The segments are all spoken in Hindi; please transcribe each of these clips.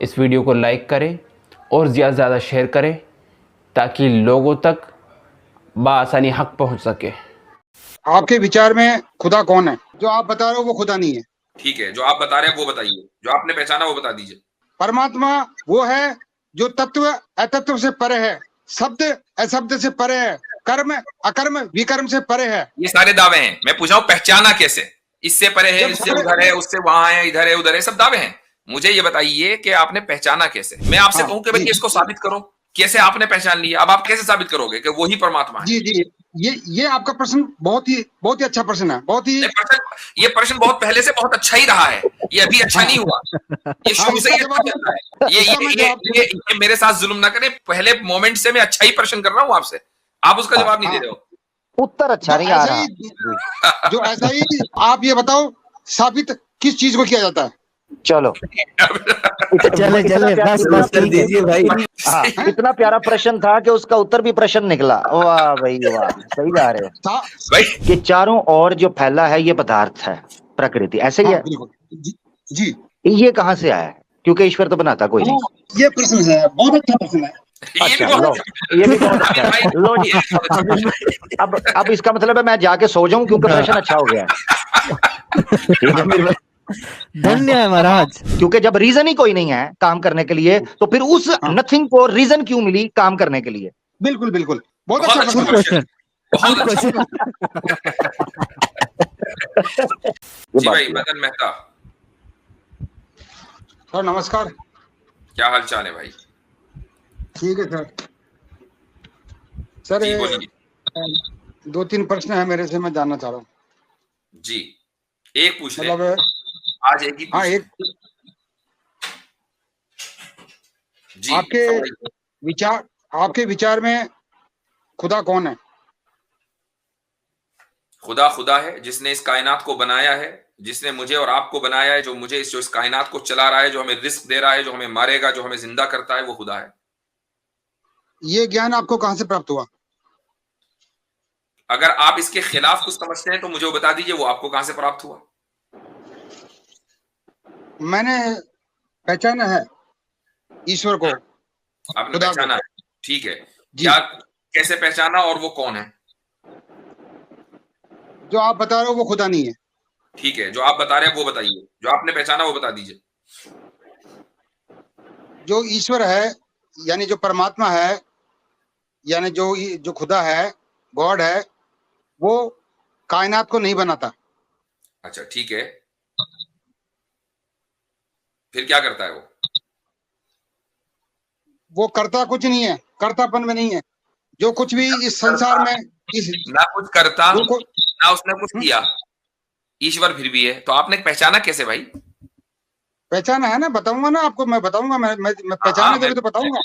इस वीडियो को लाइक करें और ज़्यादा से ज़्यादा शेयर करें ताकि लोगों तक बआसानी हक पहुंच सके। आपके विचार में खुदा कौन है? जो आप बता रहे हो वो खुदा नहीं है। ठीक है, जो आप बता रहे हैं वो बताइए, जो आपने पहचाना वो बता दीजिए। परमात्मा वो है जो तत्व अतत्व से परे है, शब्द अशब्द से परे है, कर्म अकर्म विकर्म से परे है। ये सारे दावे हैं, मैं पूछ रहा हूं पहचाना कैसे? इससे परे है, इससे उधर है, उससे वहां है, इधर है, उधर है, सब दावे हैं। मुझे ये बताइए कि आपने पहचाना कैसे? मैं आपसे कहूं कि भाई इसको साबित करो, कैसे आपने पहचान लिया? अब आप कैसे साबित करोगे कि वही परमात्मा है? जी जी, ये आपका प्रश्न बहुत ही अच्छा प्रश्न है। बहुत ही ये प्रश्न बहुत पहले से बहुत अच्छा ही रहा है, ये अभी अच्छा नहीं हुआ, ये शुरू से ही अच्छा चल रहा है। ये मेरे साथ जुल्म ना करें, पहले मोमेंट से मैं अच्छा ही प्रश्न कर रहा हूं आपसे, आप उसका जवाब नहीं दे रहे हो। उत्तर अच्छा नहीं आ रहा। जो ऐसा ही आप ये बताओ साबित किस चीज को किया जाता है? चलो चले बस कर दीजिए भाई। हाँ, इतना प्यारा प्रश्न था कि उसका उत्तर भी प्रश्न निकला। वाह भाई वाह, सही जा रहे हो भाई। कि चारों ओर जो फैला है ये पदार्थ है, प्रकृति, ऐसे ही है। जी, ये कहाँ से आया है? क्योंकि ईश्वर तो बनाता कोई नहीं। ये प्रश्न है, बहुत अच्छा प्रश्न है। अच्छा, लो, ये भी बहुत अच्छा है। लो जी, अब इसका मतलब है मैं जाके सो जाऊं क्योंकि प्रश्न अच्छा हो गया है। धन्य है महाराज। क्योंकि जब रीजन ही कोई नहीं है काम करने के लिए तो फिर उस नथिंग को रीजन क्यों मिली काम करने के लिए? बिल्कुल बिल्कुल, बहुत अच्छा क्वेश्चन। जी भाई, मदन मेहता सर, नमस्कार। क्या हाल चाल है भाई? ठीक है सर। सर, 2-3 प्रश्न है मेरे से, मैं जानना चाह रहा हूँ। जी, एक पूछ ले। मतलब आज एक ही पूछ। हाँ, एक जी, आपके विचार में खुदा कौन है? खुदा है जिसने इस कायनात को बनाया है, जिसने मुझे और आपको बनाया है, जो मुझे इस कायनात को चला रहा है, जो हमें रिस्क दे रहा है, जो हमें मारेगा, जो हमें जिंदा करता है, वो खुदा है। ये ज्ञान आपको कहां से प्राप्त हुआ? अगर आप इसके खिलाफ कुछ समझते हैं तो मुझे वो बता दीजिए, वो आपको कहां से प्राप्त हुआ? मैंने पहचाना है ईश्वर को। आपने पहचाना है, ठीक है। जी। क्या, कैसे पहचाना और वो कौन है? जो आप बता रहे हो वो खुदा नहीं है। ठीक है, जो आप बता रहे हैं वो बताइए, जो आपने पहचाना वो बता दीजिए। जो ईश्वर है यानी जो परमात्मा है, यानी जो खुदा है, गॉड है, वो कायनात को नहीं बनाता। अच्छा, ठीक है, फिर क्या करता है वो? वो करता कुछ नहीं है, कर्तापन में नहीं है। जो कुछ भी इस संसार में ना कुछ करता ना उसने कुछ किया, ईश्वर फिर भी है, तो आपने पहचाना कैसे भाई? पहचाना है ना, बताऊंगा ना आपको, मैं बताऊंगा। मैं पहचाने के लिए तो बताऊंगा।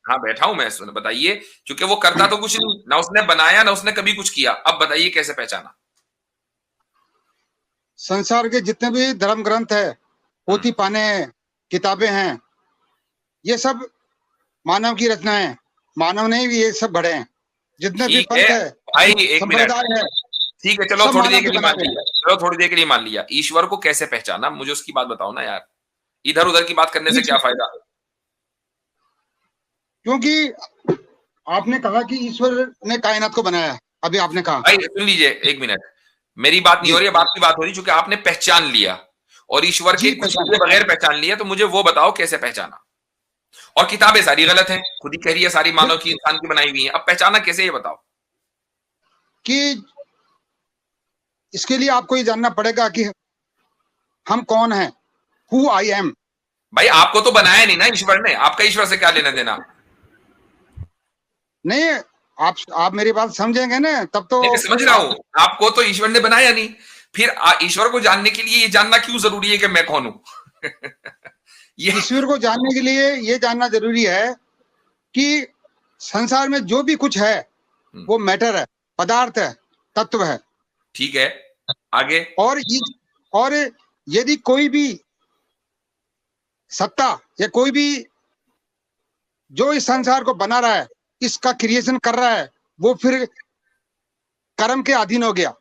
हाँ, बैठा हूं मैं, बताइए। क्योंकि वो करता तो कुछ नहीं, ना उसने बनाया ना उसने कभी कुछ किया। अब बताइए कैसे पहचाना? संसार के जितने भी धर्म ग्रंथ है, पोथी पाने हैं, किताबें हैं, ये सब मानव की रचनाएं हैं। मानव ने भी ये सब गढ़े हैं। जितने भी पंथ है भाई, एक मिनट है, ठीक है, चलो थोड़ी देर के लिए मान लिया, चलो थोड़ी देर के लिए मान लिया। ईश्वर को कैसे पहचाना, मुझे उसकी बात बताओ ना यार। इधर उधर की बात करने से क्या फायदा? क्योंकि आपने कहा कि ईश्वर ने कायनात को बनाया। अभी आपने कहा, भाई सुन लीजिए, एक मिनट, मेरी बात नहीं हो रही है, बात की बात हो रही, क्योंकि आपने पहचान लिया और ईश्वर के कुछ बगैर पहचान लिया, तो मुझे वो बताओ कैसे पहचाना। और किताबें सारी गलत हैं, खुद ही कह रही है, सारी मानव की, इंसान की बनाई हुई है, अब पहचाना कैसे ये बताओ। कि इसके लिए आपको ये जानना पड़ेगा कि हम कौन हैं, हु आई एम। भाई आपको तो बनाया नहीं ना ईश्वर ने, आपका ईश्वर से क्या लेना देना? नहीं, आप मेरी बात समझेंगे ना तब तो। मैं समझ रहा हूं, आपको तो ईश्वर ने बनाया नहीं, फिर ईश्वर को जानने के लिए ये जानना क्यों जरूरी है कि मैं कौन हूं? ईश्वर को जानने के लिए ये जानना जरूरी है कि संसार में जो भी कुछ है वो मैटर है, पदार्थ है, तत्व है। ठीक है, आगे। और यदि कोई भी सत्ता या कोई भी जो इस संसार को बना रहा है, इसका क्रिएशन कर रहा है, वो फिर कर्म के अधीन हो गया।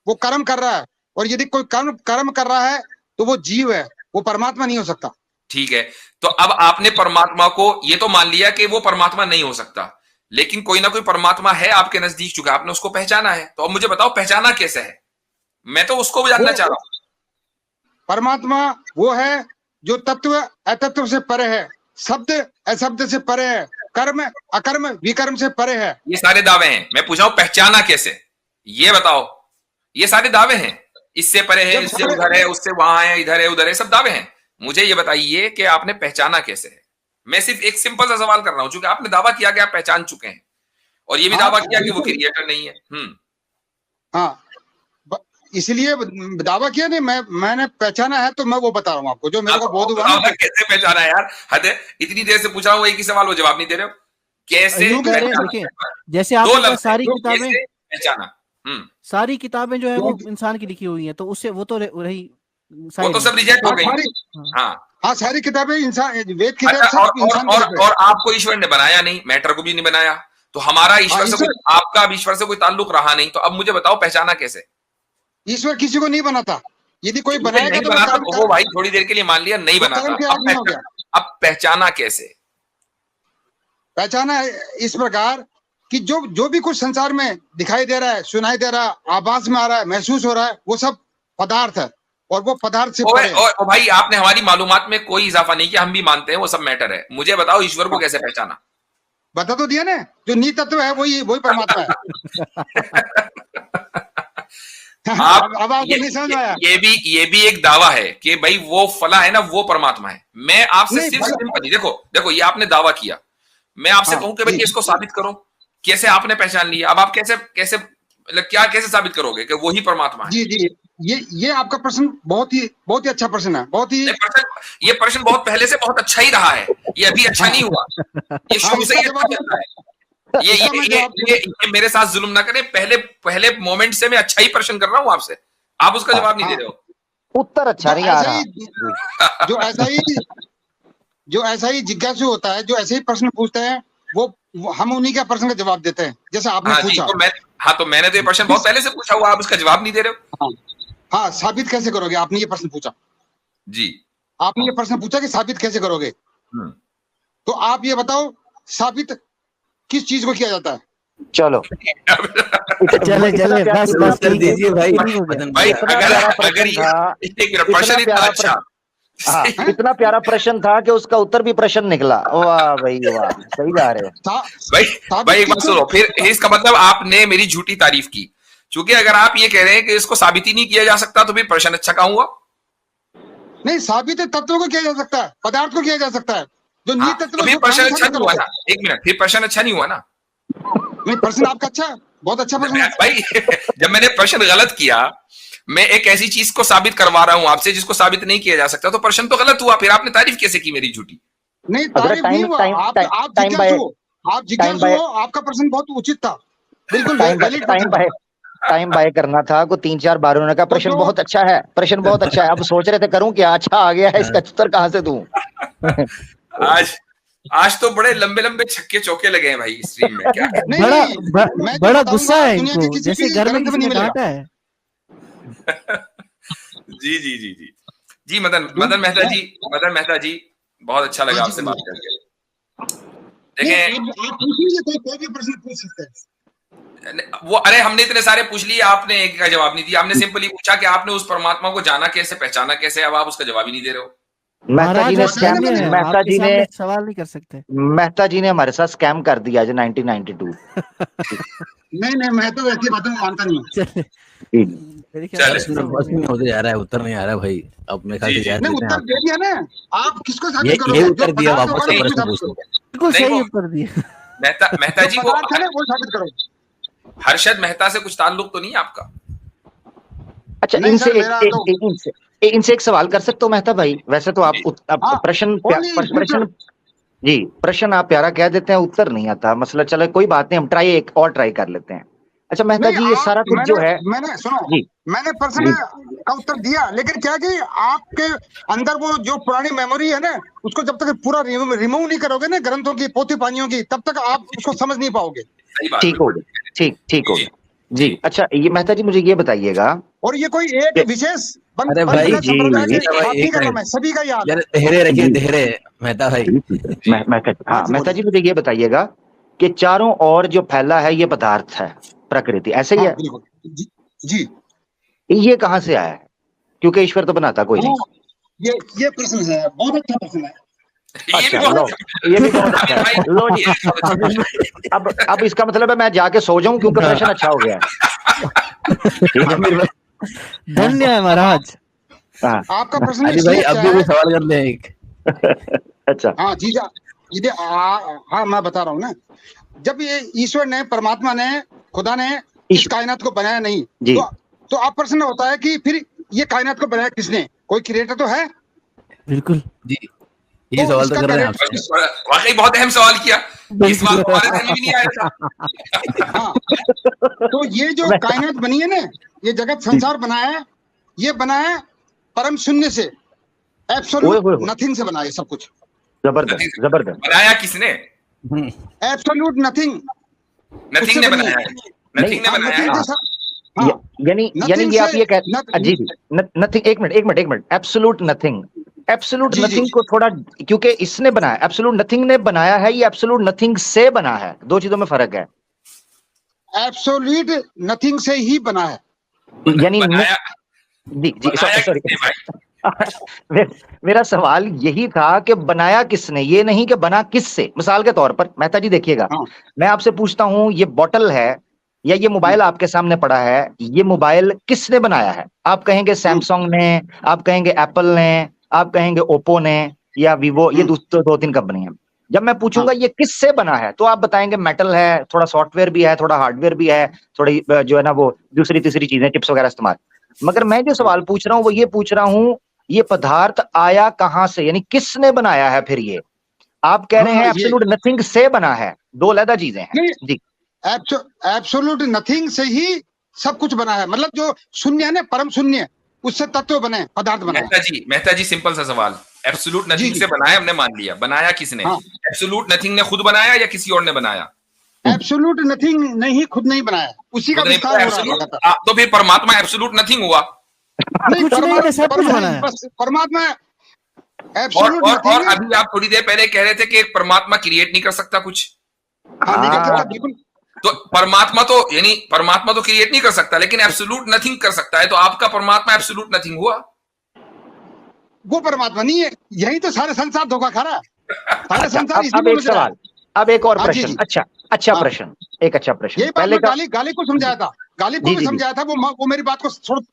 वो कर्म कर रहा है, और यदि कोई कर्म कर रहा है तो वो जीव है, वो परमात्मा नहीं हो सकता। ठीक है, तो अब आपने परमात्मा को ये तो मान लिया कि वो परमात्मा नहीं हो सकता, लेकिन कोई ना कोई परमात्मा है आपके नजदीक, चुका आपने उसको पहचाना है, तो अब मुझे बताओ पहचाना कैसे है? मैं तो उसको जानना चाह रहा हूं। परमात्मा वो है जो तत्व अतत्व से परे है, शब्द अशब्द से परे है, कर्म अकर्म विकर्म से परे है। ये सारे दावे हैं, मैं पूछा हूं पहचाना कैसे, ये बताओ। ये सारे दावे हैं, इससे परे है, इससे उधर है, उससे वहां है, इधर है, उधर है, सब दावे हैं। मुझे ये बताइए कि आपने पहचाना कैसे है? मैं सिर्फ एक सिंपल सा सवाल कर रहा हूं, क्योंकि आपने दावा किया कि आप पहचान चुके हैं, और ये भी दावा किया कि वो क्रिएटर नहीं है। हाँ, इसलिए दावा किया नहीं, मैंने पहचाना है, तो मैं वो बता रहा हूँ आपको जो मेरे को बोध हुआ। कैसे पहचाना यार? हद है, इतनी देर से पूछा हूँ एक ही सवाल, वो जवाब नहीं दे रहे हो। कैसे देखिए, जैसे आपने सारी किताबें पहचाना, सारी किताबें जो है वो इंसान की लिखी हुई हैं, तो उससे वो तो रही, वो तो सब रिजेक्ट हो गई। हाँ, सारी किताबें इंसान, वेद की और आपको ईश्वर ने बनाया नहीं, मैटर को भी नहीं बनाया, तो हमारा ईश्वर से आपका ईश्वर से कोई ताल्लुक रहा नहीं, तो अब मुझे बताओ पहचाना कैसे? ईश्वर किसी को नहीं बनाता, यदि कोई बनाएगा तो बना, तो वो भाई थोड़ी देर के लिए मान लिया नहीं बनाता, अब पहचाना कैसे? पहचाना इस प्रकार कि जो भी कुछ संसार में दिखाई दे रहा है, सुनाई दे रहा है, आवाज में आ रहा है, महसूस हो रहा है, वो सब पदार्थ है, और वो पदार्थ से और भाई आपने हमारी मालूमात में कोई इजाफा नहीं किया, हम भी मानते हैं वो सब मैटर है। मुझे बताओ ईश्वर को कैसे पहचाना? बता तो दिया ना, जो नी तत्व है वही परमात्मा है। अब ये भी एक दावा है कि भाई वो फला है ना, वो परमात्मा है। मैं आपसे सिर्फ सिंपल, देखो ये आपने दावा किया, मैं आपसे कहूं कि भाई इसको साबित करो, कैसे आपने पहचान लिया? अब आप कैसे मतलब क्या कैसे साबित करोगे कि वही परमात्मा है? जी, ये आपका प्रश्न बहुत ही अच्छा प्रश्न है, बहुत ही ये प्रश्न बहुत पहले से बहुत अच्छा ही रहा है, ये अभी अच्छा नहीं हुआ, ये शुरू से ही अच्छा चल रहा है। ये मेरे साथ जुल्म ना करें, पहले मोमेंट से मैं अच्छा ही प्रश्न कर रहा हूं आपसे, आप उसका जवाब नहीं दे रहे हो। उत्तर अच्छा नहीं आ रहा। जो ऐसा ही जिज्ञासु होता है, जो ऐसे ही प्रश्न पूछते हैं, वो हम उन्हीं का प्रश्न का जवाब देते हैं, जैसे आपने पूछा। तो मैंने तो ये प्रश्न बहुत पहले से पूछा हुआ, आप उसका जवाब नहीं दे रहे हो। हाँ, साबित कैसे करोगे? आपने ये प्रश्न पूछा जी, आपने ये प्रश्न पूछा कि साबित कैसे करोगे, तो आप ये बताओ साबित किस चीज को किया जाता है? चलो चले बस कर दीजिए भाई। अगर ये प्रश्न इतना अच्छा, हाँ, इतना प्यारा प्रश्न था कि उसका उत्तर भी प्रश्न निकला। वाह भाई वाह, सही जा रहे हो भाई। एक बात सुनो, फिर इसका मतलब आपने मेरी झूठी तारीफ की, क्योंकि अगर आप ये कह रहे हैं कि इसको साबित ही नहीं किया जा सकता, तो फिर प्रश्न अच्छा कहाँ हुआ? नहीं, साबित तत्व को किया जा सकता है, पदार्थ को किया जा सकता है, जो नी तत्व। फिर प्रश्न अच्छा नहीं हुआ ना, एक मिनट, फिर प्रश्न अच्छा नहीं हुआ ना? नहीं, प्रश्न आपका अच्छा है, बहुत अच्छा प्रश्न है भाई। जब मैंने प्रश्न गलत किया, मैं एक ऐसी चीज को साबित करवा रहा हूं आपसे जिसको साबित नहीं किया जा सकता, तो प्रश्न तो गलत हुआ, फिर आपने तारीफ कैसे की मेरी झूठी? नहीं, तारीफ नहीं हुआ, आप जिज्ञासु हो, आपका प्रश्न बहुत उचित था, बिल्कुल टाइम बाय करना था को 3-4 बार उन्होंने कहा प्रश्न बहुत अच्छा है, प्रश्न बहुत अच्छा है। अब सोच रहे थे करूं क्या, अच्छा आ गया है, इसका उत्तर कहां से दूं? आज तो बड़े लंबे लंबे छक्के चौके लगे हैं भाई स्ट्रीम में। क्या बड़ा गुस्सा है इनको, जैसे घर में किसी ने डांटा है। जी मदन मेहता जी बहुत अच्छा लगा आपसे बात करके। देखें, कोई भी प्रश्न पूछ सकते हैं वो, अरे हमने इतने सारे पूछ लिए, आपने एक का जवाब नहीं दिया। आपने सिंपली पूछा कि आपने उस परमात्मा को जाना कैसे, पहचाना कैसे, अब आप उसका जवाब ही नहीं दे रहे हो। मेहता जी ने सवाल नहीं कर सकते। मेहता जी ने हमारे साथ स्कैम कर दिया आज 1992। नहीं, मैं तो ऐसी बातों में मानता नहीं हूँ। होते जा रहा है, उत्तर नहीं आ रहा है भाई। अब मैं उत्तर दे दिया ना, आप किसको साबित करोगे? ये उत्तर दिया, वापस बिल्कुल सही उत्तर दिया। मेहता जी को वो साबित करो। हर्षद मेहता से कुछ ताल्लुक तो नहीं आपका? अच्छा, इनसे एक सवाल कर सकते हो मेहता भाई? वैसे तो आप प्रश्न जी, प्रश्न आप प्यारा कह देते हैं, उत्तर नहीं आता मसला। चलो कोई बात नहीं, हम एक और ट्राई कर लेते हैं। अच्छा मेहता जी, ये सारा कुछ जो है, मैंने प्रश्न का उत्तर दिया, लेकिन क्या कि आपके अंदर वो जो पुरानी मेमोरी है ना, उसको जब तक पूरा रिमूव नहीं करोगे ना, ग्रंथों की, पोथी पानियों की, तब तक आप उसको समझ नहीं पाओगे। ठीक होगा, ठीक होगा जी। अच्छा ये मेहता जी मुझे ये बताइएगा, और ये कोई एक विशेष अरे भाई बंद जी, संप्रदाय के भाई, बात नहीं एक कर रहा मिनट। मैं, सभी का याद यार धैर्य रखिए, धैर्य मेहता भाई। मेहता जी मुझे ये बताइएगा कि चारों ओर जो फैला है ये पदार्थ है, प्रकृति, ऐसे ही हाँ है? बिल्कुल जी ये कहाँ से आया है? क्योंकि ईश्वर तो बनाता कोई नहीं। हाँ, ये प्रश्न है, बहुत अच्छा प्रश्न है। ये भी अच्छा, लो, बहुत ये भी बहुत अच्छा है। लो जी, अब इसका मतलब है मैं जाके सो जाऊं क्योंकि प्रश्न अच्छा हो गया है। ठीक है आमिर भाई, धन्य है महाराज। हाँ, आपका प्रश्न अली भाई इसलिए अब क्या भी है? कोई सवाल कर ले एक। अच्छा, हाँ जी ये हाँ मैं बता रहा हूँ ना, जब ये ईश्वर ने, परमात्मा ने, खुदा ने इस कायनात को बनाया नहीं, जी। तो अब प्रश्न होता है कि फिर ये कायनात को बनाया किसने? कोई क्रिएटर तो है? बिल्कुल जी, ये तो सवाल तो इसका कर रहे हैं correct- आपसे। वाकई बहुत अहम सवाल किया, इस बात को हमारे ध्यान में भी नहीं आया था। हाँ, तो ये जो कायनात बनी है ना, ये जगत संसार बनाया है, ये बना है परम शून्य से, ओए एब्सोल्यूट होए होए। नथिंग से बना है सब कुछ। जबरदस्त जबरदस्त। बनाया किसने? एब्सोल्यूट नथिंग, नथिंग ने बनाया है, नथिंग ने बनाया है। यानी Nothing ये आप से- ये कह जी जी, नथिंग, एक मिनट, एब्सोल्यूट नथिंग, एब्सोल्यूट जी, जी। नथिंग को थोड़ा, क्योंकि इसने बनाया, एब्सोल्यूट नथिंग ने बनाया है, ये एब्सोल्यूट नथिंग से बना है, दो चीजों में फर्क है। एब्सोल्यूट नथिंग से ही बना है। यानी बनाया जी जी, बनाया सॉरी, किसने भाई? मेरा सवाल यही था कि बनाया किसने, ये नहीं कि बना किससे। मिसाल के तौर पर मेहता जी देखिएगा, हाँ। मैं आपसे पूछता हूं ये बोतल है या ये मोबाइल आपके सामने पड़ा है, ये मोबाइल किसने बनाया है? आप कहेंगे सैमसंग ने, आप कहेंगे एप्पल ने, आप कहेंगे ओप्पो ने या वीवो, ये दो तीन कंपनी है। जब मैं पूछूंगा ये किससे बना है तो आप बताएंगे मेटल है, थोड़ा सॉफ्टवेयर भी है, थोड़ा हार्डवेयर भी है, थोड़ी जो है ना वो दूसरी तीसरी चीजें, चिप्स वगैरह इस्तेमाल। मगर मैं जो सवाल पूछ रहा हूँ वो ये पूछ रहा हूँ, ये पदार्थ आया कहां से, यानी किसने बनाया है? फिर ये आप कह रहे हैं हाँ, एब्सोल्यूट नथिंग से बना है, दो अलग चीजें हैं नहीं, जी। एब्सोल्यूट नथिंग से ही सब कुछ बना है, मतलब जो शून्य है ना, परम शून्य, उससे तत्व बने, पदार्थ बने। मेहता जी सिंपल सा सवाल, एब्सोल्यूट नथिंग जी। से बनाया, हमने मान लिया, बनाया किसने? हाँ। एब्सोल्यूट नथिंग ने खुद बनाया या किसी और ने बनाया? एब्सोल्यूट नथिंग ने ही खुद नहीं बनाया, उसी का खुद नहीं विस्तार बनाया, हो रहा है absolute- लगातार। तो फिर परमात्मा एब्सोल्यूट नथिंग हुआ। नहीं, कुछ नहीं है, सब कुछ बना है। परमात्मा और एब्सोल्यूट और और नथिंग है। अभी आप थोड़ी देर पहले कह रहे थे कि एक परमात्मा क्रिएट नहीं कर सकता कुछ, हाँ, नहीं कर सकता, हाँ। बिल्कुल। तो परमात्मा तो क्रिएट नहीं कर सकता, लेकिन एब्सोल्यूट नथिंग कर सकता है, तो आपका परमात्मा एब्सोल्यूट नथिंग हुआ। वो परमात्मा नहीं है, यही तो सारे संसार धोखा खा रहा है, सारे अच्छा, संसार इसी अब में एक उलझ रहा है। सवाल, अब एक और हाँ, जी, प्रश्न, जी। अच्छा हाँ। प्रश्न, एक अच्छा प्रश्न यही बात पहले मैं का। गाली को समझाया था, गाली को जी, भी जी, समझाया था, वो मेरी बात को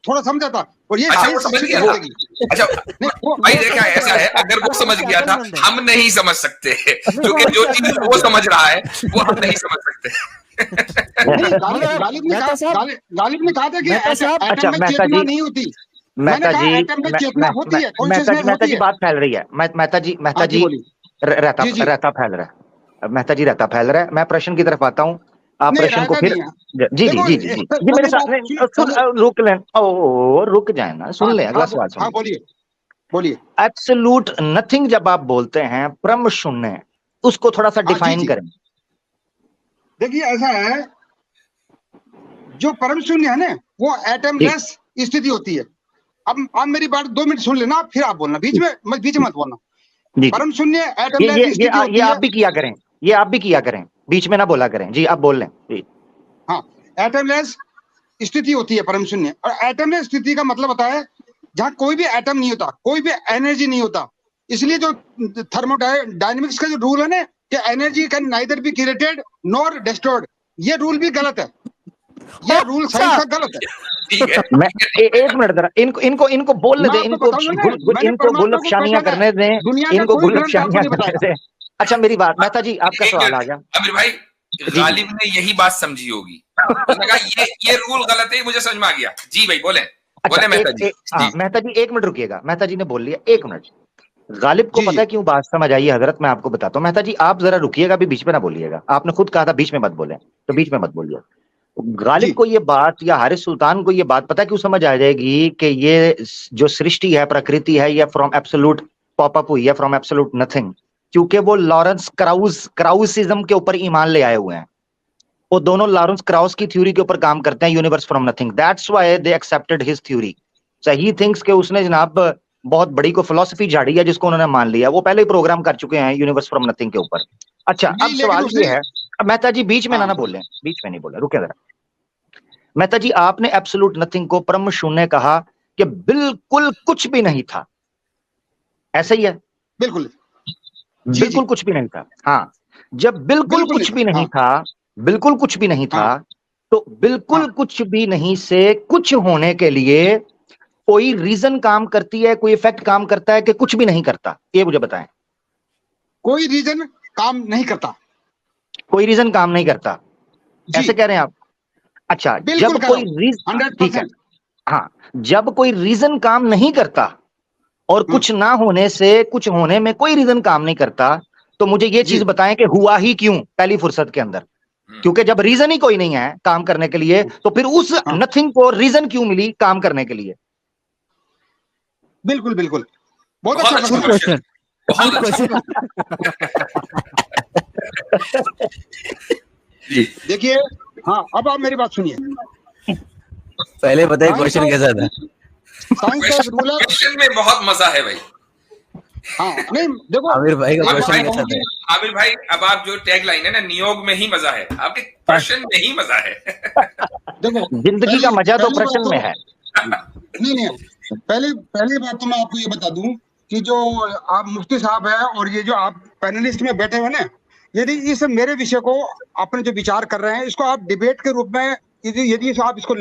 थोड़ा समझा था, और ये अच्छा, सही वो समझ स्वीकृति गया था। देगी। अच्छा नहीं, वो भाई देखा, ऐसा है, अगर वो समझ गया था, हम नहीं समझ सकते, क्योंकि जो चीज वो समझ रहा है वो हम नहीं समझ सकते। नहीं, गालिब ने कहा था कि अच्छा, एटम में मेहता चेतना जी, नहीं होती। मेहता मैंने कहा जी, एटम में चेतना होती है, कॉन्शियसनेस मेहता होती जी है। बात फैल रही है, मेहता जी हाँ जी, बोलिए। रहता जी, जी। रहता फैल रहा है, मेहता जी रहता फैल रहा है। मैं प्रश्न की तरफ आता हूँ, आप नहीं, प्रश्न को रहता फिर नहीं है। जी जी देखो, जी जी जी जी मेरे साथ रुक लें, ओ रुक जाए ना, सुन ले अगला सवाल हाँ, सुन। बोलिए। एब्सोल्यूट नथिंग जब आप बोलते हैं, परम शून्य, उसको थोड़ा सा हाँ, जी, डिफाइन जी। करें। देखिए, ऐसा है, जो परम शून्य है ना, वो एटमलेस स्थिति होती है। अब आप मेरी बात 2 मिनट सुन लेना, फिर आप बोलना, बीच में मत बोलना। जी परम शून्य एटमलेस ये स्थिति होती आप है। भी किया करें, ये आप भी किया करें, बीच में ना बोला करें जी, आप बोल लें जी। हाँ, एटमलेस स्थिति होती है परम शून्य, और एटमलेस स्थिति का मतलब होता है जहां कोई भी एटम नहीं होता, कोई भी एनर्जी नहीं होता। इसलिए जो थर्मोडायनेमिक्स का जो रूल है ना, कि energy can neither be created nor destroyed, ये रूल भी गलत है, ये रूल साइंस का गलत है। ठीक है, मैं एक मिनट जरा इनको बोलने मैं दें, आपको बताऊंगा ना, मैंने इनको परमात्मा को गुलफशानियां पहचाना करने है। दें, दुनिया का इनको कोई ग्रंथ गुलफशानियां आपको नहीं करने बताएगा। दें। अच्छा, मेरी बात, मेहता जी आपका एक सवाल मिनट, आ गया। आमिर भाई, गालिब ने यही बात समझी होगी, उसने कहा ये रूल गलत है, मुझे समझ में आ गया। जी भाई बोले, अच्छा, मेहता जी। मेहता जी 1 मिनट रुकिएगा, मेहता जी ने बोल लिया, 1 मिनट। गालिब को जी, पता है क्यों बात समझ आई है हजरत, मैं आपको बताता हूँ। मेहता जी आप जरा रुकिएगा, भी बीच में ना बोलिएगा, आपने खुद कहा था बीच में मत बोले, तो बीच में मत बोलिए। गालिब को ये बात या हारिस सुल्तान को ये बात पता क्यों समझ आ जाएगी कि ये जो सृष्टि है, प्रकृति है, ये फ्रॉम एब्सोल्यूट पॉप अप हुई है, फ्रॉम एब्सोल्यूट नथिंग, क्योंकि वो लॉरेंस क्राउसिज्म के ऊपर ईमान ले आए हुए हैं। वो दोनों लॉरेंस क्राउस की थ्योरी के ऊपर काम करते हैं, universe from nothing, that's why they accepted his theory. सही थिंग्स के उसने जनाब बहुत बड़ी को फिलॉसफी झाड़ी है जिसको उन्होंने मान लिया। वो पहले ही प्रोग्राम कर चुके हैं यूनिवर्स फ्रॉम नथिंग के ऊपर। अच्छा, अब लेकिन सवाल उसने- ये है, अब मेहता जी बीच में हाँ। ना बोले, बीच में नहीं बोले, रुके जरा। मेहता जी, आपने एब्सोल्यूट नथिंग को परम शून्य कहा कि बिल्कुल कुछ भी नहीं था, ऐसा ही है? बिल्कुल बिल्कुल कुछ भी नहीं था। हाँ, जब बिल्कुल बिल्कुल कुछ नहीं भी था, नहीं था, बिल्कुल कुछ भी नहीं था, तो बिल्कुल हाँ। कुछ भी नहीं से कुछ होने के लिए कोई रीजन काम करती है, कोई इफेक्ट काम करता है कि कुछ भी नहीं करता? ये मुझे बताएं। कोई रीजन काम नहीं करता। कोई रीजन काम नहीं करता, जी, ऐसे कह रहे हैं आप? अच्छा, बिल्कुल जब कह कोई रहा हूं, रीजन, ठीक है, 100%। हाँ, जब कोई रीजन काम नहीं करता और कुछ ना होने से कुछ होने में कोई रीजन काम नहीं करता, तो मुझे ये जी। चीज बताएं कि हुआ ही क्यों पहली फुर्सत के अंदर? क्योंकि जब रीजन ही कोई नहीं है काम करने के लिए, तो फिर उस हाँ। नथिंग को रीजन क्यों मिली काम करने के लिए? बिल्कुल बिल्कुल, बहुत बहुत अच्छा अच्छा प्रश्न। क्वेश्चन, बहुत अच्छा। देखिए, हाँ, अब आप मेरी बात सुनिए। पहले बताइए क्वेश्चन कैसा था? साइंस का एक रूल है। क्वेश्चन में बहुत मजा है भाई। हाँ, नहीं देखो, आमिर भाई का एक क्वेश्चन बात कैसा कहूंगी, था? आमिर भाई, अब आप जो टैग लाइन है ना, नियोग में ही मजा है, आपके प्रश्न में ही मजा है। देखो, जिंदगी का मजा तो पहली बात प्रश्न में है। नहीं, पहली बात तो मैं आपको ये बता दूं कि जो आप मुफ्ती साहब है और ये जो आप पैनलिस्ट में बैठे हुए ना, यदि इस मेरे विषय को अपने जो विचार कर रहे हैं, इसको आप डिबेट के रूप में यदि आप इसको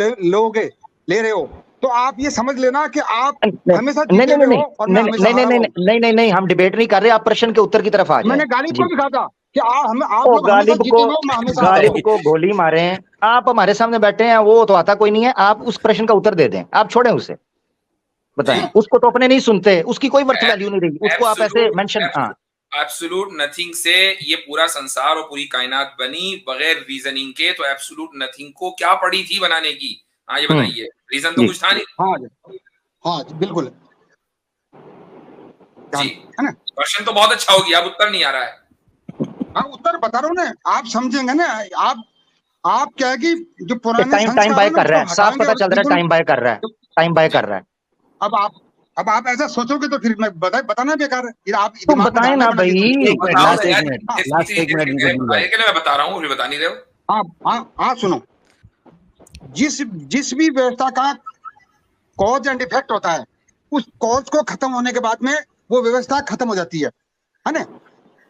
ले रहे हो, तो आप ये समझ लेना कि आप हमेशा नहीं जीते नहीं हुए हो और मैं नहीं हमेशा नहीं हारा नहीं हुआ हूं। नहीं नहीं नहीं, हम डिबेट नहीं कर रहे, आप प्रश्न के उत्तर की तरफ आ जाए। मैंने गालिब जी। को भी कहा था कि आप ओ, लोग हमेशा गालिब जीते को, हुए हो, मैं हमेशा हारा गालिब हूं। को गोली मारे हैं आप, हमारे सामने बैठे हैं, वो तो आता कोई नहीं है। आप उस प्रश्न का उत्तर दे दें, आप छोड़ें उसे, बताएं। उसको तो अपने नहीं सुनते, उसकी कोई वर्थ वैल्यू नहीं रही, उसको आप ऐसे मेंशन। हाँ, एब्सोल्यूट नथिंग से ये पूरा संसार और पूरी कायनात बनी बगैर रीजनिंग के, तो एब्सोल्यूट नथिंग को क्या पड़ी थी बनाने की? हाँ, ये बताइए, रीजन तो जी। कुछ था नहीं। हाँ जी, बिल्कुल जी, है ना। क्वेश्चन तो बहुत अच्छा हो गया, अब उत्तर नहीं आ रहा है। हाँ, उत्तर बता रहा हूँ ना, आप समझेंगे ना। आप क्या है कि जो पुराने टाइम संस्कार बाय है ना, कर रहा है, उसको साफ हटाएंगे पता और चल रहा है, बिल्कुल- टाइम बाय कर रहा है, टाइम बाय कर रहा है। अब आप ऐसा सोचोगे तो फिर मैं बताना बेकार है। फिर आप तुम दिमाग में बताएं डालना ना बना भाई। दीजिए। एक मिनट, बताओ लास्ट ना एक यार, मिनट, इतनी लास्ट एक मिनट इनको देर- दीजिए। के लिए मैं बता रहा हूँ, फिर बता नहीं रहे हो। हाँ, सुनो, जिस भी व्यवस्था का कॉज एंड इफेक्ट होता है, उस कॉज को खत्म होने के बाद में वो व्यवस्था खत्म हो जाती है ना।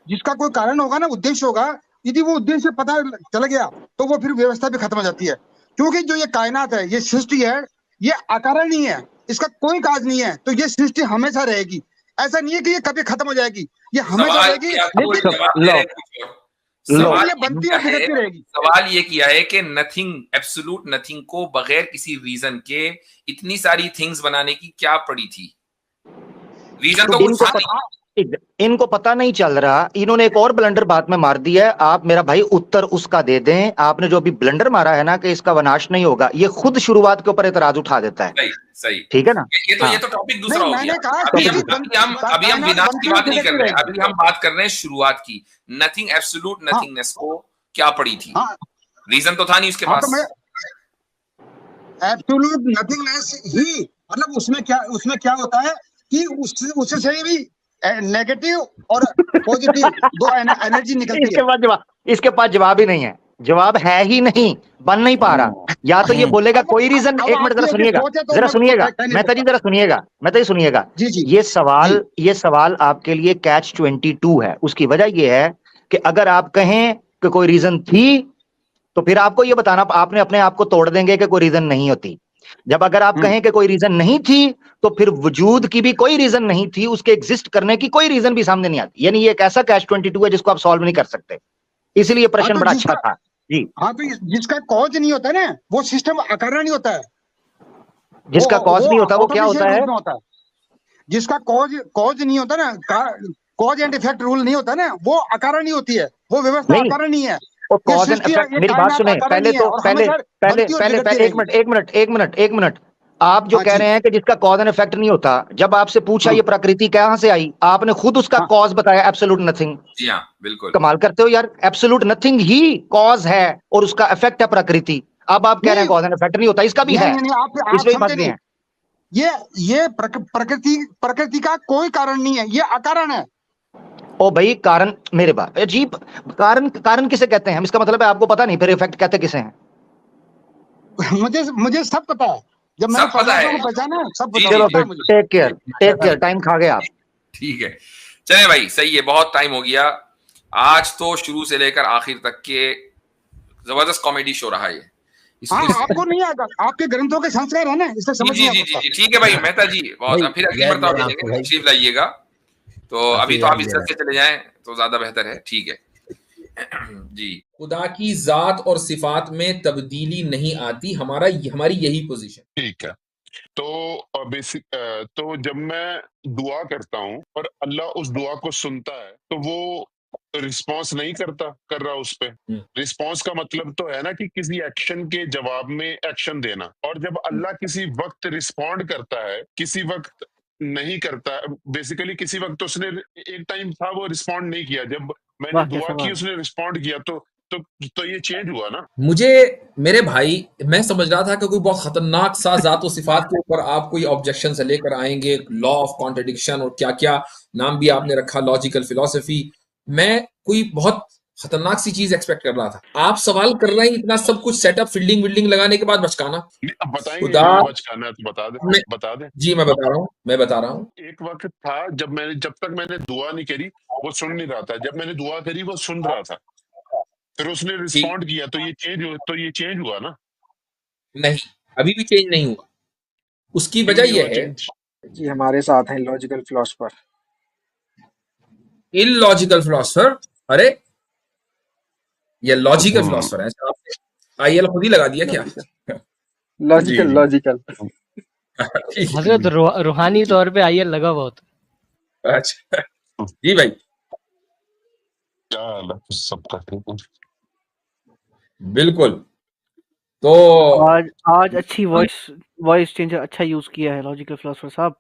जिसका कोई कारण होगा ना, उद्देश्य होगा, यदि वो उद्देश्य पता चल गया तो वो फिर व्यवस्था भी खत्म हो जाती है। क्योंकि जो ये कायनात है, ये सृष्टि है, ये अकारणीय है, इसका कोई काज नहीं है, तो ये सृष्टि हमेशा रहेगी। ऐसा नहीं है कि ये कभी खत्म हो जाएगी, ये हमेशा सवाल रहेगी। किया था, वो लेकिन जवाब दे रहे हैं कुछ और। सवाल ये बनती और बिगड़ती रहेगी। सवाल ये किया है कि नथिंग, एब्सोल्यूट नथिंग को बगैर किसी रीजन के इतनी सारी थिंग्स बनाने की क्या पड़ी थी? रीजन तो कुछ था नहीं। इनको पता नहीं चल रहा, इन्होंने एक और ब्लंडर बात में मार दी है। आप मेरा भाई उत्तर उसका दे दें। आपने जो अभी ब्लंडर मारा है ना कि इसका विनाश नहीं होगा, ये खुद शुरुआत के ऊपर एतराज उठा देता है। सही, ठीक है ना। ये तो टॉपिक दूसरा हो गया। कहा अभी कि हम विनाश की बात नहीं कर रहे, अभी हम बात कर रहे हैं शुरुआत की। नथिंग, एब्सोल्यूट नथिंगनेस को क्या पड़ी थी? रीजन तो था नहीं उसके पास। एब्सोल्यूट नथिंगनेस ही, मतलब उसमें क्या होता है कि उससे भी नेगेटिव और पॉजिटिव दो एनर्जी निकलती है। इसके पास जवाब ही नहीं है, जवाब है ही नहीं, बन नहीं पा रहा। या तो ये बोलेगा कोई रीजन। एक मिनट जरा सुनिएगा, मेहता जी जरा सुनिएगा। ये सवाल आपके लिए कैच 22 है। उसकी वजह ये है कि अगर आप कहें कि कोई रीजन थी, तो फिर आपको ये बताना, आपने अपने आप को तोड़ देंगे कि कोई रीजन नहीं होती। जब अगर आप कहें कि कोई रीजन नहीं थी, तो फिर वजूद की भी कोई रीजन नहीं थी, उसके एग्जिस्ट करने की कोई रीजन भी सामने नहीं आती। यानी ये एक ऐसा कैच 22 है जिसको आप सॉल्व नहीं कर सकते। इसलिए प्रश्न बड़ा अच्छा था जी। हाँ, तो जिसका कॉज नहीं होता ना, वो सिस्टम अकारण नहीं होता है। जिसका कॉज नहीं होता वो क्या होता है? जिसका कॉज नहीं होता ना, कॉज एंड इफेक्ट रूल नहीं होता ना, वो अकारण नहीं होती है, वो व्यवस्था अकारण नहीं है। कॉज एंड इफेक्ट, मेरी बात सुने। पहले एक मिनट। आप जो कह रहे हैं कि जिसका कॉज एंड इफेक्ट नहीं होता, जब आपसे पूछा ये प्रकृति कहां से आई, आपने खुद उसका कॉज बताया, एब्सोल्यूट नथिंग। जी हाँ, बिल्कुल कमाल करते हो यार। एब्सोल्यूट नथिंग ही कॉज है और उसका इफेक्ट है प्रकृति। अब आप कह रहे हैं कॉज एंड इफेक्ट नहीं होता, इसका भी है, इसलिए बात नहीं है। ये प्रकृति का कोई कारण नहीं है, ये अकारण है। ओ भाई, कारण मेरे बाप अजीब, कारण किसे कहते हैं हम? इसका मतलब है आपको पता नहीं, फिर इफेक्ट कहते किसे हैं? मुझे सब पता है, जब मैंने सब पता है। परमात्मा को पहचाना सब जी, पता चलो है फिर, मुझे। टेक केयर, टाइम खा गए आप। ठीक है, चले भाई, सही है, बहुत टाइम हो गया। आज तो शुरू से लेकर आखिर तक के जबरदस्त कॉमेडी शो रहा ये। हाँ, इसलिए आपको नहीं आता, आपके ग्रंथों के संस्कार है ना, इससे जी समझ जी नहीं जी आता। जी जी, ठीक है भाई मेहता जी, बहुत भाई, फिर अगली यार मरतबा मेरा भेजेंगे, आपको भाई, तशरीफ लाइएगा। तो काफी अभी तो यार आप इज्जत से चले जाएं तो ज्यादा बेहतर है। ठीक है जी। खुदा की जात और सिफात में तब्दीली नहीं आती, हमारी यही पोजीशन। ठीक है। तो बेसिक तो जब मैं दुआ करता हूँ और अल्लाह उस दुआ को सुनता है, तो वो रिस्पॉन्स नहीं कर रहा उस पे। रिस्पॉन्स का मतलब तो है ना कि किसी एक्शन के जवाब में एक्शन देना। और जब अल्लाह किसी वक्त रिस्पॉन्ड करता है, किसी वक्त नहीं करता, बेसिकली किसी वक्त उसने एक टाइम था वो रिस्पॉन्ड नहीं किया, जब मैंने वाह, क्या दुआ सवाल की है। उसने रिस्पॉन्ड किया, तो ये चेंज हुआ ना। मुझे मेरे भाई, मैं समझ रहा था कि कोई बहुत खतरनाक सा जात और सिफात के ऊपर आप कोई ऑब्जेक्शन से लेकर आएंगे, लॉ ऑफ कॉन्ट्रडिक्शन और क्या क्या नाम भी आपने रखा, लॉजिकल फिलोसफी। मैं कोई बहुत खतरनाक सी चीज एक्सपेक्ट कर रहा था। आप सवाल कर रहे हैं इतना सब कुछ सेटअप, फील्डिंग विल्डिंग लगाने के बाद बचकाना। नहीं, अब बताएंगे खुदा, क्यों बचकाना है, तो बता दे। जी मैं बता रहा हूँ। एक वक्त था जब तक मैंने दुआ नहीं करी वो सुन नहीं रहा था, जब मैंने दुआ करी वो सुन रहा था, फिर उसने ठीक, रिस्पॉन्ड किया, तो ये चेंज हुआ ना। नहीं, अभी भी चेंज नहीं हुआ। उसकी क्यों वजह नहीं हुआ यह है, चेंज? जी हमारे साथ हैं लॉजिकल फिलोसफर। Illogical philosopher. अरे ये लॉजिकल फिलोसफर है। आपने आईएल खुद ही लगा दिया क्या? जी लॉजिकल ठीक है। हजरत रूहानी तौर पे आईएल लगा बहुत। अच्छा जी भाई, क्या हाल है सबका? ठीक है। बिल्कुल। तो आज अच्छी वॉइस चेंजर अच्छा यूज किया है लॉजिकल फिलोसफर साहब।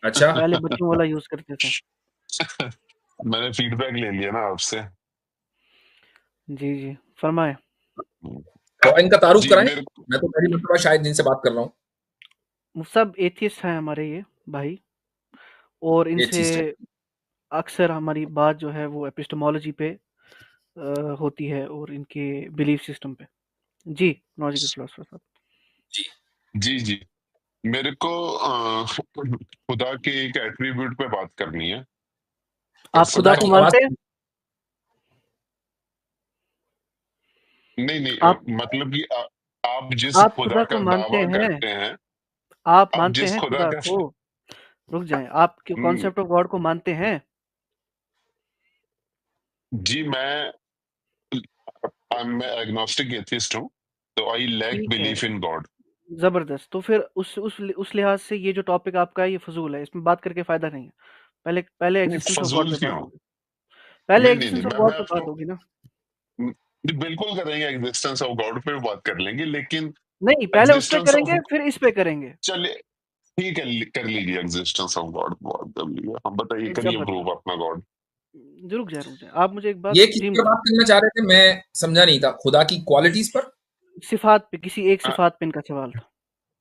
अच्छा, पहले बच्चों वाला यूज करते थे। मैंने फीडबैक ले लिया ना आपसे। जी फरमाए। तो इनका तारुफ जी कराएं। मेरे मैं तो पहली मरतबा शायद इनसे बात कर रहा हूँ। सब एथियस्ट हैं हमारे ये भाई, और ये चीज है। इनसे अक्सर हमारी बात जो है वो एपिस्टेमोलॉजी पे होती है और इनके बिलीफ सिस्टम पे। जी लॉजिकल फिलोसफर साहब। जी मेरे को खुदा के एक एट्रीब्यूट पे बात करनी है। आप खुदा को मानते हैं? नहीं मतलब कि आप जिस आप खुदा खुदा का को मानते दावा हैं? करते हैं, आप आप मानते जिस हैं खुदा खुदा का को? रुक जाएं, आप कॉन्सेप्ट ऑफ गॉड को मानते हैं? जी मैं एग्नोस्टिक एथिस्ट हूँ, तो आई लैक ठीक है, बिलीफ इन गॉड। जबरदस्त। तो फिर उस लिहाज से ये जो टॉपिक आपका है ये फजूल है, इसमें बात करके फायदा नहीं है। पहले एग्जिस्टेंस ऑफ गॉड फजूल पे बात क्यों? होगी। पहले नहीं एग्जिस्टेंस ऑफ मैं गॉड पे आपको बात होगी ना। बिल्कुल करेंगे, एग्जिस्टेंस ऑफ गॉड पे बात कर लेंगे, लेकिन नहीं, पहले उस पे एग्जिस्टेंस करेंगे ऑफ, फिर इस पे करेंगे। चलिए ठीक है, कर लीजिए एग्जिस्टेंस ऑफ गॉड बात कर लीजिए। हम बताइए, करिए जबरदस्त। प्रूव अपना गॉड। रुक जाए, आप मुझे एक बात ये किस ड्रीम पर बात करना चाह रहे थे? मैं समझा नहीं था। खुदा की क्वालिटीज पर? सिफात पे, किसी एक हाँ, सिफात पे इनका सवाल था।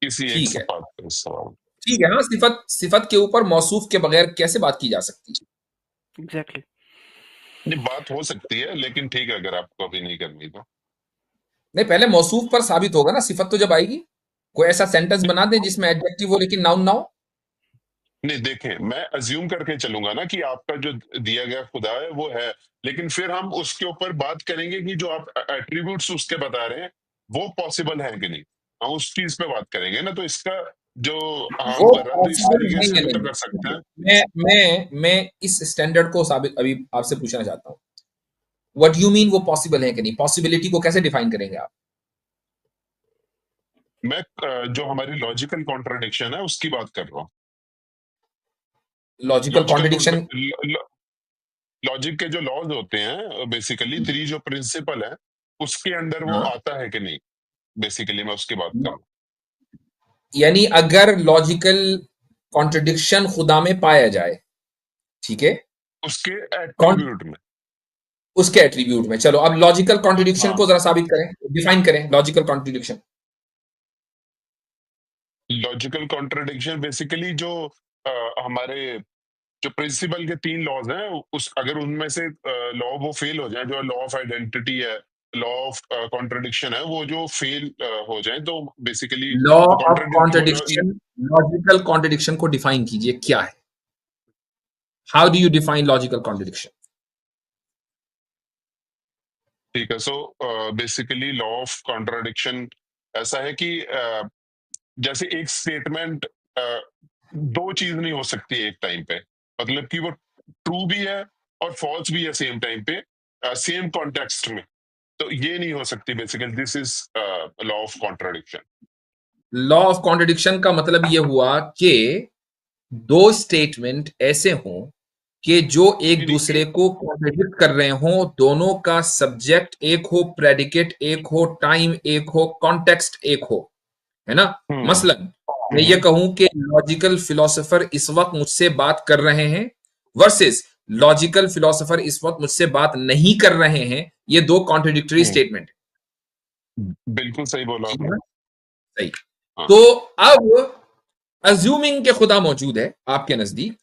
किसी एक ठीक है, सिफात पे सवाल। ठीक है। हाँ, सिफत के ऊपर मौसूफ के बगैर कैसे बात की जा सकती है? एग्जैक्टली। ये बात हो सकती है, लेकिन ठीक है अगर आपको अभी नहीं करनी तो। नहीं, पहले मौसूफ पर साबित होगा ना, सिफत तो जब आएगी। कोई ऐसा सेंटेंस बना दे जिसमें एडजेक्टिव हो लेकिन नाउन ना हो। नहीं देखें, मैं अज्यूम करके चलूंगा ना कि आपका जो दिया गया खुदा है वो है, लेकिन फिर हम उसके ऊपर बात करेंगे कि जो आप एट्रीब्यूट्स उसके बता रहे हैं वो पॉसिबल है कि नहीं, हम उस चीज पे बात करेंगे ना। तो इसका जो हम वो कर रहे हैं तो इस पॉसिबल तरीके है से या भी तो नहीं? कर सकते हैं। मैं इस स्टैंडर्ड को साबित अभी आपसे पूछना चाहता हूँ। व्हाट यू मीन वो पॉसिबल है कि नहीं? पॉसिबिलिटी को कैसे डिफाइन करेंगे आप? मैं जो हमारी लॉजिकल कॉन्ट्राडिक्शन है उसकी बात कर रहा हूँ। लॉजिकल कॉन्ट्रडिक्शन, लॉजिक के जो लॉज होते हैं, बेसिकली 3 जो प्रिंसिपल है उसके अंडर वो हाँ, आता है कि नहीं, बेसिकली मैं उसकी बात कर रहा हूँ। यानी अगर लॉजिकल कॉन्ट्रडिक्शन खुदा में पाया जाए, ठीक है, उसके एट्रीब्यूट में, उसके एट्रीब्यूट में। चलो अब लॉजिकल कॉन्ट्रडिक्शन हाँ। को जरा साबित करें, डिफाइन करें logical contradiction. Logical contradiction basically जो हमारे जो प्रिंसिपल के 3 लॉज हैं, उस अगर उनमें से लॉ वो फेल हो जाए, जो लॉ ऑफ आइडेंटिटी है, लॉ ऑफ कॉन्ट्रडिक्शन है, वो जो फेल हो जाए तो बेसिकली लॉ वो of contradict contradiction, logical contradiction को डिफाइन कीजिए, क्या है? How do you define logical contradiction? ठीक है। So basically law of contradiction ऐसा है कि जैसे एक स्टेटमेंट दो चीज नहीं हो सकती एक टाइम पे, मतलब कि वो ट्रू भी है और फॉल्स भी है सेम टाइम पे, सेम कॉन्टेक्स्ट में, तो ये नहीं हो सकती। Basically this is law of contradiction. Law of contradiction का मतलब ये हुआ कि दो स्टेटमेंट ऐसे हों कि जो एक दूसरे को कॉन्ट्रडिक्ट कर रहे हों, दोनों का सब्जेक्ट एक हो, प्रेडिकेट एक हो, टाइम एक हो, कॉन्टेक्स्ट एक हो, है ना? मसलन मैं ये कहूं कि लॉजिकल फिलोसोफर इस वक्त मुझसे बात कर रहे हैं वर्सेस लॉजिकल फिलोसोफर इस वक्त मुझसे बात नहीं कर रहे हैं, ये दो कॉन्ट्रडिक्टरी स्टेटमेंट। बिल्कुल सही बोला आपने। सही। तो अब अज्यूमिंग के खुदा मौजूद है आपके नजदीक,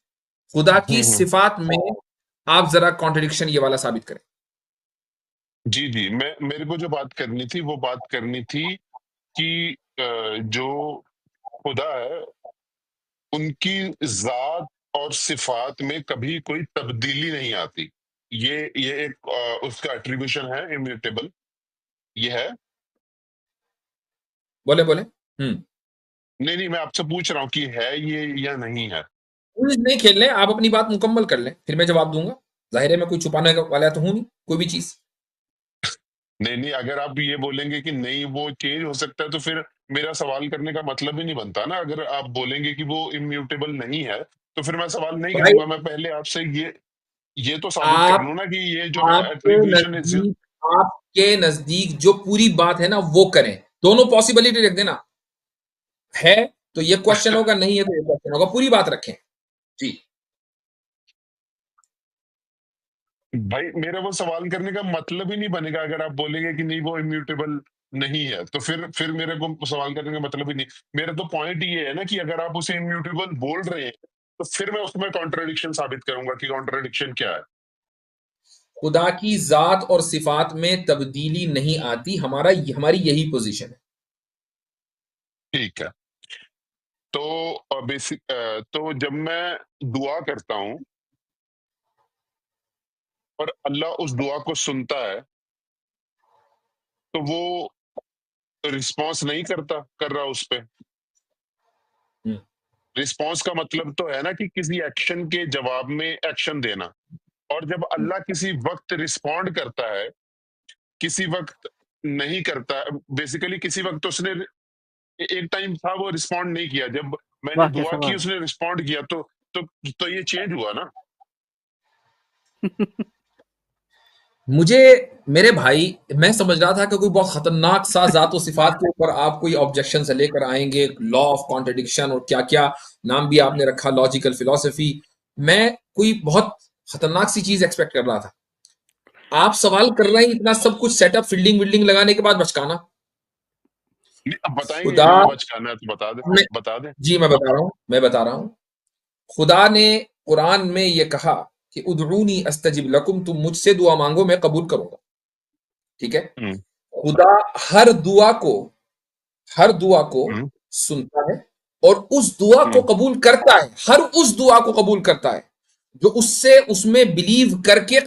खुदा की सिफात में आप जरा कॉन्ट्रडिक्शन ये वाला साबित करें। जी जी, मेरे को जो बात करनी थी वो बात करनी थी कि जो खुदा है उनकी जात और सिफात में कभी कोई तब्दीली नहीं आती। ये एक उसका एट्रीब्यूशन है, इम्यूटेबल ये है। बोले बोले। नहीं, मैं आपसे पूछ रहा हूँ कि है ये या नहीं है। नहीं खेल लें, आप अपनी बात मुकम्मल कर लें, फिर मैं जवाब दूंगा। जाहिर है मैं कोई छुपाने वाला तो हूं नहीं कोई भी चीज। नहीं, अगर आप ये बोलेंगे कि नहीं वो चेंज हो सकता है तो फिर मेरा सवाल करने का मतलब ही नहीं बनता ना। अगर आप बोलेंगे कि वो इम्यूटेबल नहीं है तो फिर मैं सवाल नहीं करूंगा। मैं पहले आपसे ये तो साबित कर लूं ना कि ये जो एट्रीब्यूशन है। आपके नजदीक जो पूरी बात है ना वो करें, दोनों पॉसिबिलिटी रख देना। है तो ये क्वेश्चन होगा, नहीं है तो ये क्वेश्चन होगा, पूरी बात रखें जी। भाई मेरा वो सवाल करने का मतलब ही नहीं बनेगा अगर आप बोलेंगे कि नहीं वो इम्यूटेबल नहीं है, तो फिर मेरे को सवाल करने का मतलब ही नहीं। मेरा तो पॉइंट ये है ना कि अगर आप उसे इम्यूटेबल बोल रहे हैं तो फिर मैं उसमें कॉन्ट्रडिक्शन साबित करूंगा कि कॉन्ट्रडिक्शन क्या है। खुदा की जात और सिफात में तब्दीली नहीं आती, हमारी यही पोजीशन है। ठीक है। तो तो जब मैं दुआ करता हूं और अल्लाह उस दुआ को सुनता है तो वो रिस्पॉन्स नहीं कर रहा उस पे। रिस्पॉन्स का मतलब तो है ना कि किसी एक्शन के जवाब में एक्शन देना। और जब अल्लाह किसी वक्त रिस्पॉन्ड करता है, किसी वक्त नहीं करता, बेसिकली किसी वक्त उसने एक टाइम था वो रिस्पॉन्ड नहीं किया, जब मैंने दुआ की उसने रिस्पॉन्ड किया, तो ये चेंज हुआ ना। मुझे मेरे भाई, मैं समझ रहा था कि कोई बहुत खतरनाक सा जात सिफात के ऊपर आप कोई ऑब्जेक्शन से लेकर आएंगे, लॉ ऑफ कॉन्ट्रडिक्शन और क्या क्या नाम भी आपने रखा, लॉजिकल फिलोसफी। मैं कोई बहुत खतरनाक सी चीज एक्सपेक्ट कर रहा था। आप सवाल कर रहे हैं इतना सब कुछ सेटअप, फील्डिंग विल्डिंग लगाने के बाद बचकाना। अब बताएंगे खुदा क्यों बचकाना है तो बता दे। जी मैं बता रहा हूं। खुदा ने कुरान में ये कहा कि उदऊनी अस्तजिब लकुम, तुम मुझसे दुआ मांगो मैं कबूल करूंगा। ठीक है। खुदा हर दुआ को सुनता है और उस दुआ को कबूल करता है। हर उस दुआ को कबूल करता है जो उससे उसमें बिलीव करके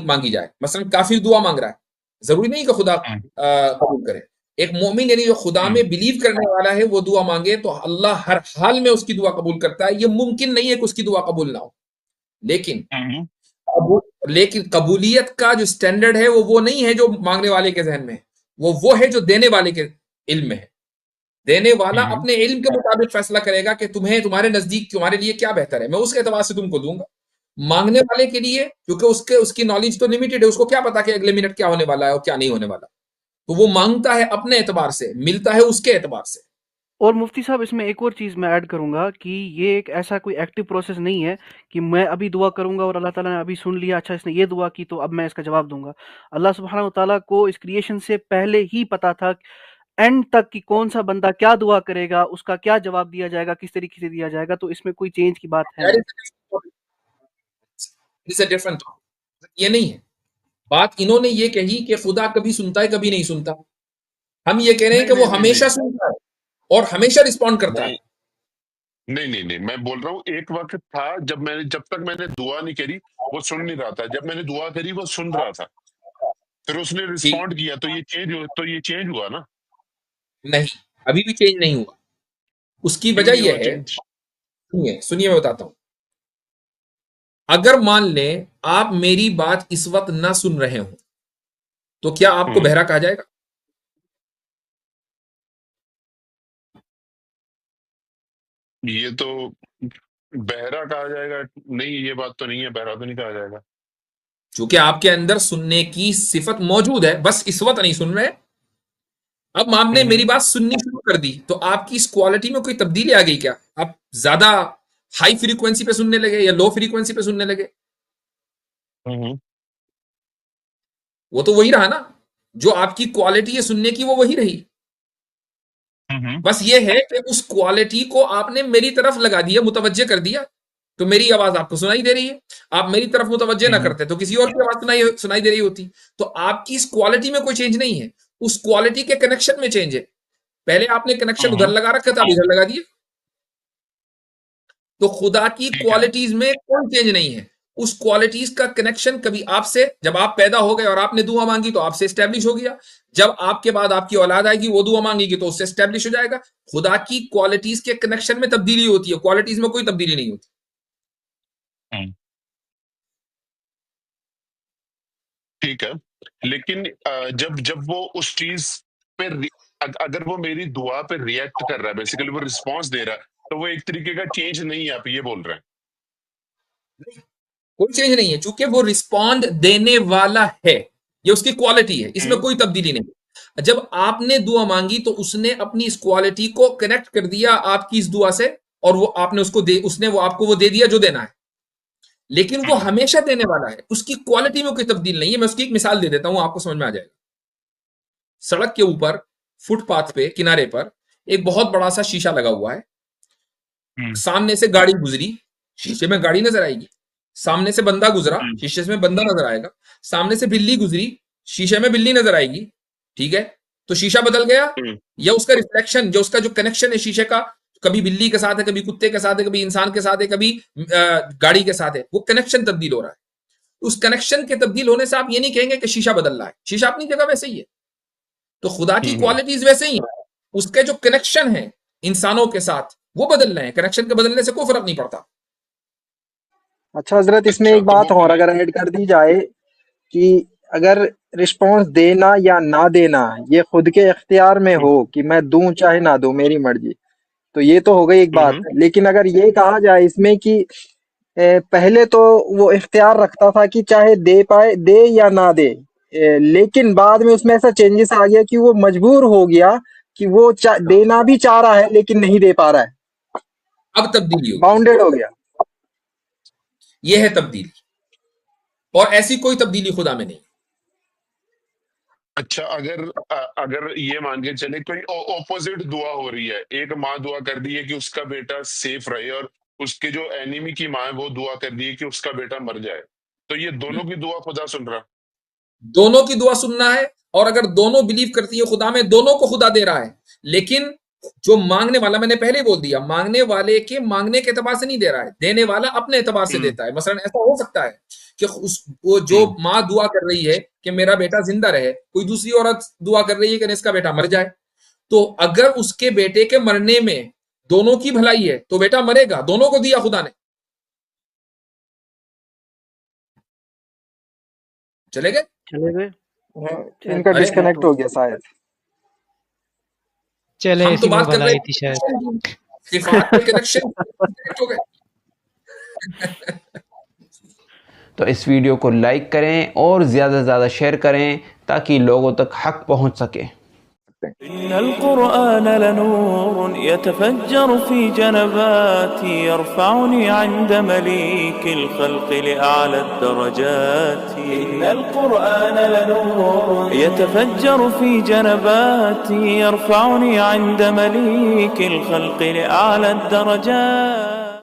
मांगी जाए। मसलन काफिर दुआ मांग रहा है, जरूरी नहीं कि खुदा कबूल करे। एक मोमिन यानी जो खुदा में बिलीव करने वाला है वो दुआ मांगे तो अल्लाह हर हाल में उसकी दुआ कबूल करता है। ये मुमकिन नहीं है कि उसकी दुआ कबूल ना हो। लेकिन कबूलियत का जो स्टैंडर्ड है वो नहीं है जो मांगने वाले के जहन में है, वो है जो देने वाले के इल्म में है। देने वाला अपने इल्म के मुताबिक फैसला करेगा कि तुम्हारे नजदीक तुम्हारे लिए क्या बेहतर है, मैं उसके एतबार से तुमको दूंगा। मांगने वाले के लिए, क्योंकि उसकी नॉलेज तो लिमिटेड है, उसको क्या पता कि अगले मिनट क्या होने वाला है और क्या नहीं होने वाला, तो वो मांगता है अपने एतबार से, मिलता है उसके एतबार से। और मुफ्ती साहब इसमें एक और चीज़ मैं ऐड करूंगा कि ये एक ऐसा कोई एक्टिव प्रोसेस नहीं है कि मैं अभी दुआ करूंगा और अल्लाह ताला ने अभी सुन लिया, अच्छा इसने ये दुआ की तो अब मैं इसका जवाब दूंगा। अल्लाह सुब्हानहू व तआला को इस क्रिएशन से पहले ही पता था एंड तक कि कौन सा बंदा क्या दुआ करेगा, उसका क्या जवाब दिया जाएगा, किस तरीके से दिया जाएगा, तो इसमें कोई चेंज की बात है नहीं। इट्स अ डिफरेंट, ये नहीं है बात। इन्होंने ये कही कि खुदा कभी सुनता है कभी नहीं सुनता, हम ये कह रहे हैं कि वो हमेशा सुनता है और हमेशा रिस्पॉन्ड करता है। नहीं, मैं बोल रहा हूँ एक वक्त था जब तक मैंने दुआ नहीं करी वो सुन नहीं रहा था, जब मैंने दुआ करी वो सुन रहा था, फिर उसने रिस्पॉन्ड किया तो ये चेंज हुआ ना? नहीं, अभी भी चेंज नहीं हुआ। उसकी वजह यह है, सुनिए मैं बताता हूं। अगर मान लें आप मेरी बात इस वक्त ना सुन रहे हो तो क्या आपको बहरा कहा जाएगा? ये तो बहरा कहा जाएगा नहीं, ये बात तो नहीं है, बहरा तो नहीं कहा जाएगा। क्योंकि आपके अंदर सुनने की सिफत मौजूद है, बस इस वक्त नहीं सुन रहे। अब आपने मेरी बात सुननी शुरू कर दी तो आपकी इस क्वालिटी में कोई तब्दीली आ गई क्या? आप ज्यादा हाई फ्रीक्वेंसी पे सुनने लगे या लो फ्रीक्वेंसी पे सुनने लगे? वो तो वही रहा ना, जो आपकी क्वालिटी है सुनने की वो वही रही। बस ये है कि उस क्वालिटी को आपने मेरी तरफ लगा दिया, मुतवज्जे कर दिया, तो मेरी आवाज आपको सुनाई दे रही है। आप मेरी तरफ मुतवज्जे ना करते तो किसी और की आवाज सुनाई दे रही होती। तो आपकी इस क्वालिटी में कोई चेंज नहीं है, उस क्वालिटी के कनेक्शन में चेंज है। पहले आपने कनेक्शन उधर लगा रखा था, इधर लगा दिया। तो खुदा की क्वालिटीज में कोई चेंज नहीं है। उस क्वालिटीज का कनेक्शन कभी आपसे, जब आप पैदा हो गए और आपने दुआ मांगी तो आपसे एस्टेब्लिश हो गया, जब आपके बाद आपकी औलाद आएगी वो दुआ मांगेगी तो उससे एस्टेब्लिश हो जाएगा। खुदा की क्वालिटीज के कनेक्शन में तब्दीली होती है, क्वालिटीज में कोई तब्दीली नहीं होती। ठीक है, लेकिन जब वो उस चीज पे अगर वो मेरी दुआ पे रिएक्ट कर रहा है, बेसिकली वो रिस्पॉन्स दे रहा है, तो वो एक तरीके का चेंज नहीं है, आप ये बोल रहे हैं? कोई चेंज नहीं है, चूंकि वो रिस्पॉन्ड देने वाला है, ये उसकी क्वालिटी है, इसमें कोई तब्दीली नहीं। जब आपने दुआ मांगी तो उसने अपनी इस क्वालिटी को कनेक्ट कर दिया आपकी इस दुआ से, और वो आपने उसने वो आपको वो दे दिया जो देना है। लेकिन वो हमेशा देने वाला है, उसकी क्वालिटी में कोई तब्दील नहीं है। मैं उसकी एक मिसाल दे देता हूं, आपको समझ में आ जाएगा। सड़क के ऊपर फुटपाथ पे किनारे पर एक बहुत बड़ा सा शीशा लगा हुआ है। सामने से गाड़ी गुजरी, शीशे में गाड़ी नजर आएगी। सामने से बंदा गुजरा, शीशे में बंदा नजर आएगा। सामने से बिल्ली गुजरी, शीशे में बिल्ली नजर आएगी। ठीक है, तो शीशा बदल गया या उसका रिफ्लेक्शन, जो उसका जो कनेक्शन है शीशे का, कभी बिल्ली के साथ है, कभी कुत्ते के साथ है, कभी इंसान के साथ है, कभी गाड़ी के साथ है, वो कनेक्शन तब्दील हो रहा है। उस कनेक्शन के तब्दील होने से आप ये नहीं कहेंगे कि शीशा बदल रहा है, शीशा अपनी जगह वैसे ही है। तो खुदा की क्वालिटीज वैसे ही है, उसके जो कनेक्शन है इंसानों के साथ वो बदल रहे हैं, कनेक्शन के बदलने से कोई फर्क नहीं पड़ता। अच्छा हजरत, इसमें एक बात और अगर ऐड कर दी जाए कि अगर रिस्पॉन्स देना या ना देना ये खुद के इख्तियार में हो कि मैं दूं चाहे ना दूं, मेरी मर्जी, तो ये तो हो गई एक बात। लेकिन अगर ये कहा जाए इसमें कि पहले तो वो इख्तियार रखता था कि चाहे दे या ना दे, लेकिन बाद में उसमें ऐसा चेंजेस आ गया कि वो मजबूर हो गया कि वो देना भी चाह रहा है लेकिन नहीं दे पा रहा है, अब तब्दीली हो, बाउंडेड हो गया। ये है तब्दीली, और ऐसी कोई तब्दीली खुदा में नहीं। अच्छा, अगर ये मान के चले कोई ऑपोजिट दुआ हो रही है, एक माँ दुआ कर रही है कि उसका बेटा सेफ रहे और उसके जो एनिमी की माँ है वो दुआ कर रही है कि उसका बेटा मर जाए, तो ये दोनों की दुआ खुदा सुन रहा? दोनों की दुआ सुनना है, और अगर दोनों बिलीव करती है खुदा में, दोनों को खुदा दे रहा है। लेकिन जो मांगने वाला, मैंने पहले बोल दिया, मांगने वाले के मांगने के एतबार से नहीं दे रहा है, देने वाला अपने एतबार से देता है। मसलन ऐसा हो सकता है कि वो जो माँ दुआ कर रही है कि मेरा बेटा जिंदा रहे, कोई दूसरी औरत दुआ कर रही है कि इसका बेटा मर जाए। तो अगर उसके बेटे के मरने में दोनों की भलाई है तो बेटा मरेगा, दोनों को दिया खुदा ने। चले गए इनका डिस्कनेक्ट हो गया शायद। चले, हम तो बात कर रहे थी शायद। सिफात के कनेक्शन हो गए। तो इस वीडियो को लाइक करें और ज़्यादा से ज़्यादा शेयर करें ताकि लोगों तक हक पहुंच सके। सकते हैं। इन्नल कुरआन लनूरुन यतफज्जरु फी जनबाती यरफउनी इंदा मलीकिल खल्क़ि लिअअला दरजाती। इन्नल कुरआन लनूरुन यतफज्जरु फी जनबाती यरफउनी इंदा मलीकिल खल्क़ि लिअअला दरजाती।